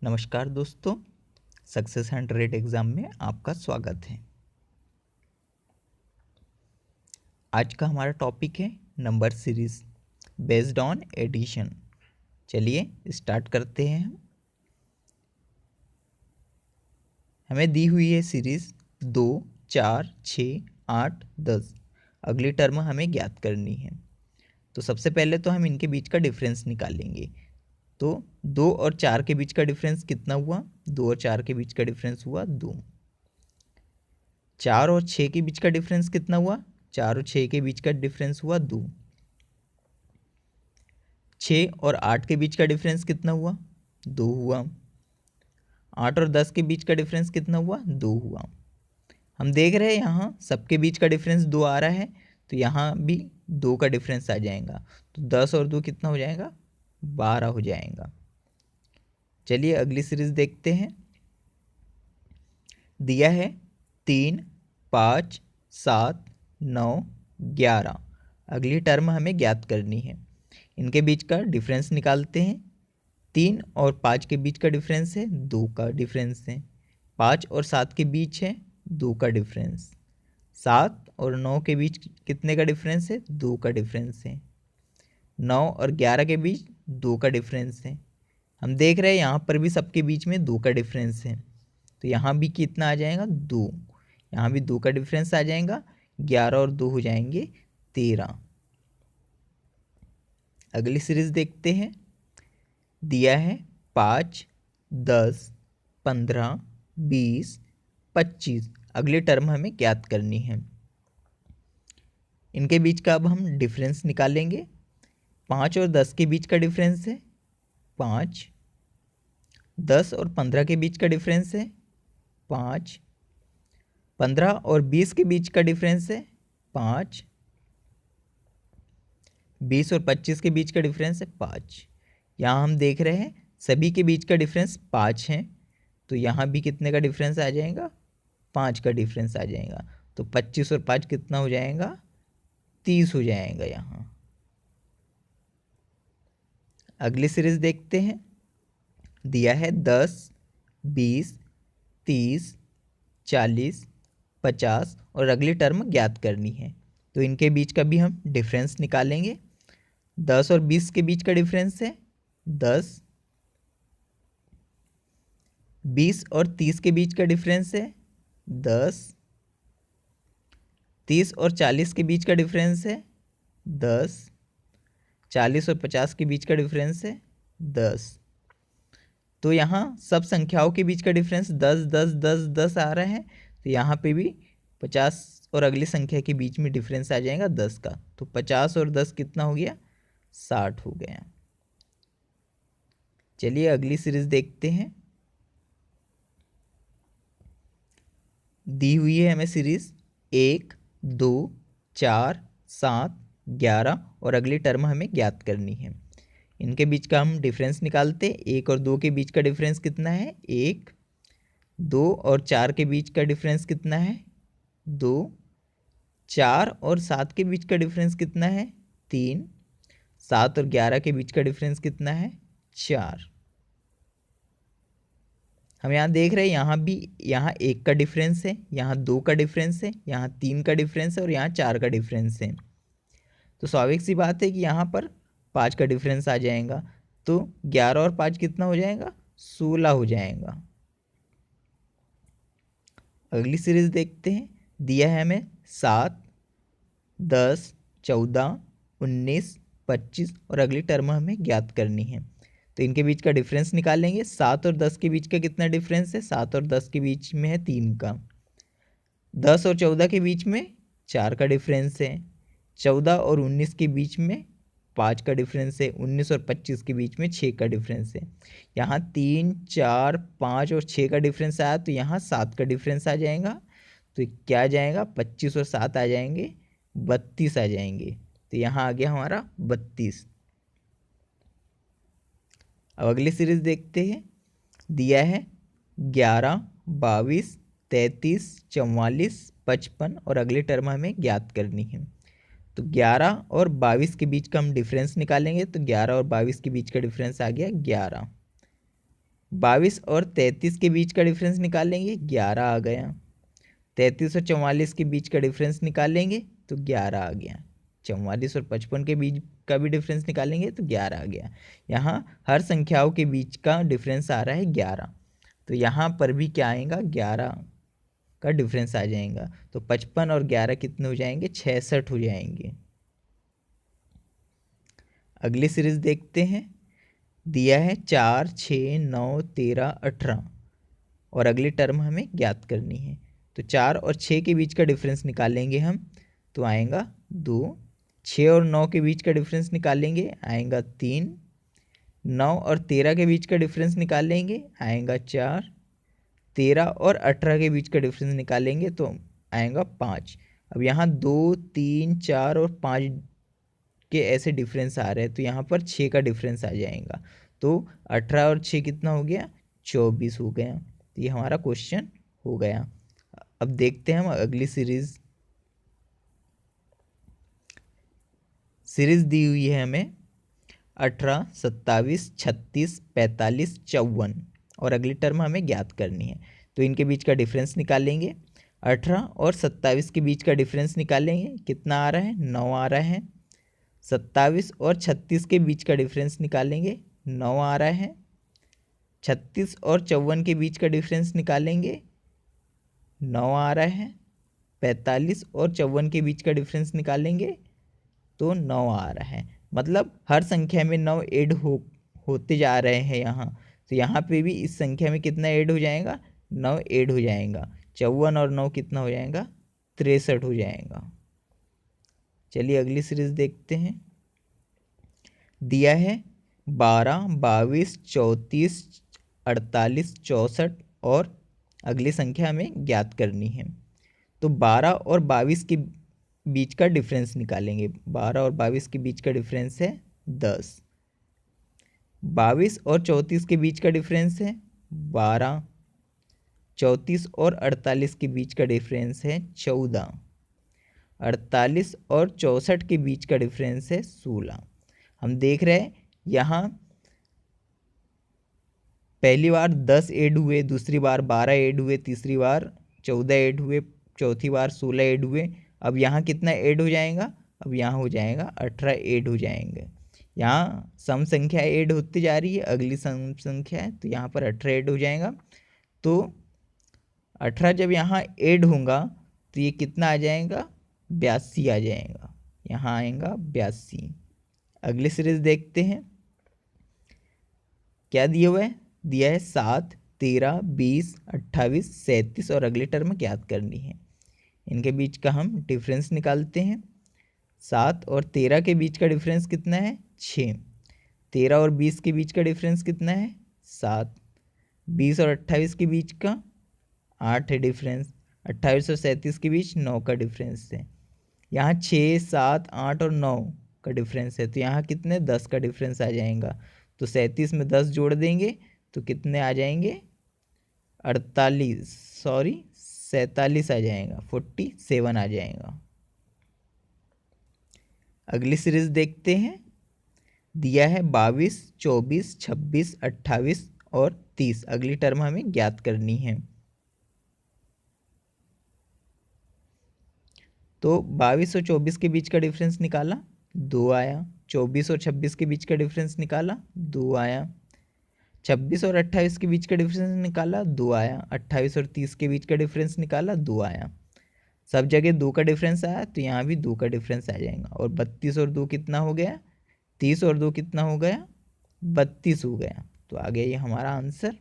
नमस्कार दोस्तों, success 100 exam में आपका स्वागत है। आज का हमारा टॉपिक है number series based on addition. चलिए स्टार्ट करते हैं। हमें दी हुई है सीरीज़ 2, 4, 6, 8, 10। अगली टर्म हमें ज्ञात करनी है। तो सबसे पहले तो हम इनके बीच का डिफरेंस निकालेंगे। तो 2 और 4 के बीच का डिफरेंस कितना हुआ? 2 और 4 के बीच का डिफरेंस हुआ 2। 4 और 6 के बीच का डिफरेंस कितना हुआ? 4 और 6 के बीच का डिफरेंस हुआ 2। 6 और 8 के बीच का डिफरेंस कितना हुआ? 2 हुआ। 8 और 10 के बीच का डिफरेंस कितना हुआ? 2 हुआ। हम देख रहे हैं यहाँ सबके बीच का डिफरेंस 2 आ रहा है, तो यहाँ भी 2 का डिफरेंस आ जाएगा। तो 10 और 2 कितना हो जाएगा? 12 हो जाएगा। चलिए अगली सीरीज देखते हैं। दिया है 3, 5, 7, 9, 11। अगली टर्म हमें ज्ञात करनी है। इनके बीच का डिफरेंस निकालते हैं। 3 और 5 के बीच का डिफरेंस है 2 का डिफरेंस है। 5 और 7 के बीच है 2 का डिफरेंस। 7 और 9 के बीच कितने का डिफरेंस है? 2 का डिफरेंस है। 9 और 11 के बीच 2 का डिफरेंस है। हम देख रहे हैं यहाँ पर भी सबके बीच में 2 का डिफरेंस है, तो यहाँ भी कितना आ जाएगा? 2। यहाँ भी 2 का डिफरेंस आ जाएगा। 11 और 2 हो जाएंगे 13। अगली सीरीज देखते हैं। दिया है 5, 10, 15, 20, 25। अगली टर्म हमें ज्ञात करनी है। इनके बीच का अब हम डिफरेंस निकालेंगे। 5 और 10 के बीच का डिफरेंस है 5। 10 और 15 के बीच का डिफरेंस है 5। 15 और 20 के बीच का डिफरेंस है 5। 20 और 25 के बीच का डिफरेंस है 5। यहाँ हम देख रहे हैं सभी के बीच का डिफरेंस 5 है, तो यहाँ भी कितने का डिफरेंस आ जाएगा? 5 का डिफरेंस आ जाएगा। तो 25 और 5 कितना हो जाएगा? 30 हो जाएगा यहाँ। अगली सीरीज देखते हैं। दिया है 10, 20, 30, 40, 50 और अगली टर्म ज्ञात करनी है। तो इनके बीच का भी हम डिफरेंस निकालेंगे। 10 और 20 के बीच का डिफरेंस है 10। 20 और 30 के बीच का डिफरेंस है 10। 30 और 40 के बीच का डिफरेंस है 10। 40 और 50 के बीच का डिफरेंस है 10। तो यहाँ सब संख्याओं के बीच का डिफरेंस 10, 10, 10, 10 आ रहा है, तो यहाँ पे भी 50 और अगली संख्या के बीच में डिफरेंस आ जाएगा 10 का। तो 50 और 10 कितना हो गया? 60 हो गया। चलिए अगली सीरीज देखते हैं। दी हुई है हमें सीरीज 1, 2, 4, 7, 11 और अगली टर्म हमें ज्ञात करनी है। इनके बीच का हम डिफरेंस निकालते। 1 और 2 के बीच का डिफरेंस कितना है? 1। 2 और 4 के बीच का डिफरेंस कितना है? 2। 4 और 7 के बीच का डिफरेंस कितना है? 3। 7 और 11 के बीच का डिफरेंस कितना है? 4। हम यहाँ देख रहे हैं यहाँ भी 1 का डिफरेंस है, यहाँ 2 का डिफरेंस है, यहाँ 3 का डिफरेंस है और यहाँ 4 का डिफरेंस है। तो स्वाभाविक सी बात है कि यहाँ पर 5 का डिफरेंस आ जाएगा। तो 11 और 5 कितना हो जाएगा? 16 हो जाएगा। अगली सीरीज देखते हैं। दिया है हमें 7, 10, 14, 19, 25 और अगली टर्म हमें ज्ञात करनी है। तो इनके बीच का डिफरेंस निकालेंगे। 7 और 10 के बीच का कितना डिफरेंस है? 7 और 10 के बीच में है 3 का। 10 और 14 के बीच में 4 का डिफरेंस है। 14 और 19 के बीच में 5 का डिफरेंस है। 19 और 25 के बीच में 6 का डिफरेंस है। यहाँ 3, 4, 5 और 6 का डिफरेंस आया, तो यहाँ 7 का डिफरेंस आ जाएगा। तो क्या आ जाएगा? 25 और 7 आ जाएंगे 32 आ जाएंगे। तो यहाँ आ गया हमारा 32। अब अगली सीरीज देखते हैं। दिया है 11, 22, 33, 44, 55 और अगली टर्म हमें ज्ञात करनी है। तो 11 और 22 के बीच का हम डिफरेंस निकालेंगे। तो 11 और 22 के बीच का डिफरेंस आ गया 11। 22 और 33 के बीच का डिफरेंस निकालेंगे 11 आ गया। 33 और 44 के बीच का डिफरेंस निकालेंगे तो 11 आ गया। 44 और 55 के बीच का भी डिफरेंस निकालेंगे तो 11 आ गया। यहाँ हर संख्याओं के बीच का डिफरेंस आ रहा है 11, तो यहाँ पर भी क्या आएगा 11 का डिफरेंस आ जाएगा। तो 55 और 11 कितने हो जाएंगे 66 हो जाएंगे। अगली सीरीज देखते हैं। दिया है 4, 6, 9, 13, 18 और अगली टर्म हमें ज्ञात करनी है। तो 4 और 6 के बीच का डिफरेंस निकालेंगे हम तो आएगा 2। 6 और 9 के बीच का डिफरेंस निकालेंगे आएगा 3। 9 और 13 के बीच का डिफरेंस निकालेंगे आएगा 4। 13 और 18 के बीच का डिफरेंस निकालेंगे तो आएगा 5। अब यहाँ 2, 3, 4 और 5 के ऐसे डिफरेंस आ रहे हैं तो यहाँ पर 6 का डिफरेंस आ जाएगा। तो 18 और 6 कितना हो गया 24 हो गया। तो ये हमारा क्वेश्चन हो गया। अब देखते हैं हम अगली सीरीज दी हुई है हमें 18, 27, 36, 45, 54 और अगली टर्म हमें ज्ञात करनी है। तो इनके बीच का डिफरेंस निकालेंगे। 18 और 27 के बीच का डिफरेंस निकालेंगे, कितना आ रहा है 9 आ रहा है। 27 और 36 के बीच का डिफरेंस निकालेंगे 9 आ रहा है। 36 और 54 के बीच का डिफरेंस निकालेंगे 9 आ रहा है। 45 और 54 के बीच का डिफरेंस निकालेंगे तो 9 आ रहा है। मतलब हर संख्या में 9 ऐड होते जा रहे हैं यहाँ। तो यहाँ पे भी इस संख्या में कितना ऐड हो जाएगा 9 ऐड हो जाएगा। 54 और 9 कितना हो जाएगा 63 हो जाएगा। चलिए अगली सीरीज देखते हैं। दिया है 12, 22, 34, 48, 64 और अगली संख्या हमें ज्ञात करनी है। तो 12 और 22 के बीच का डिफरेंस निकालेंगे। 12 और 22 के बीच का डिफरेंस है 10। 22 और 34 के बीच का डिफरेंस है 12। 34 और 48 के बीच का डिफरेंस है 14। 48 और 64 के बीच का डिफरेंस है 16। हम देख रहे हैं यहाँ पहली बार 10 ऐड हुए, दूसरी बार 12 ऐड हुए, तीसरी बार 14 ऐड हुए, चौथी बार 16 ऐड हुए। अब यहाँ कितना ऐड हो जाएगा, अब यहाँ हो जाएगा 18 ऐड हो जाएंगे। यहाँ सम संख्या ऐड होती जा रही है, अगली सम संख्या है तो यहाँ पर 18 ऐड हो जाएगा। तो 18 जब यहाँ ऐड होगा तो ये कितना आ जाएगा 82 आ जाएगा। यहाँ आएगा 82। अगली सीरीज देखते हैं। क्या दिया हुआ है, दिया है 7, 13, 20, 28, 37 और अगली टर्म ज्ञात करनी है। इनके बीच का हम डिफरेंस निकालते हैं। 7 और 13 के बीच का डिफरेंस कितना है 6। 13 और 20 के बीच का डिफरेंस कितना है 7। 20 और 28 के बीच का 8 है डिफरेंस। 28 और 37 के बीच 9 का डिफरेंस है। यहाँ 6, 7, 8 और 9 का डिफरेंस है तो यहाँ कितने 10 का डिफरेंस आ जाएगा। तो 37 में 10 जोड़ देंगे तो कितने आ जाएंगे 47 आ जाएगा, 47 आ जाएगा। अगली सीरीज देखते हैं। दिया है 22, 24, 26, 28 और 30। अगली टर्म हमें ज्ञात करनी है। तो 22 और 24 के बीच का डिफरेंस निकाला 2 आया। 24 और 26 के बीच का डिफरेंस निकाला 2 आया। 26 और 28 के बीच का डिफरेंस निकाला 2 आया। 28 और 30 के बीच का डिफरेंस निकाला 2 आया। सब जगह 2 का डिफरेंस आया तो यहाँ भी 2 का डिफरेंस आ जाएगा। और 32 और 2 कितना हो गया 30 और 2 कितना हो गया 32 हो गया। तो आ गया ये हमारा आंसर।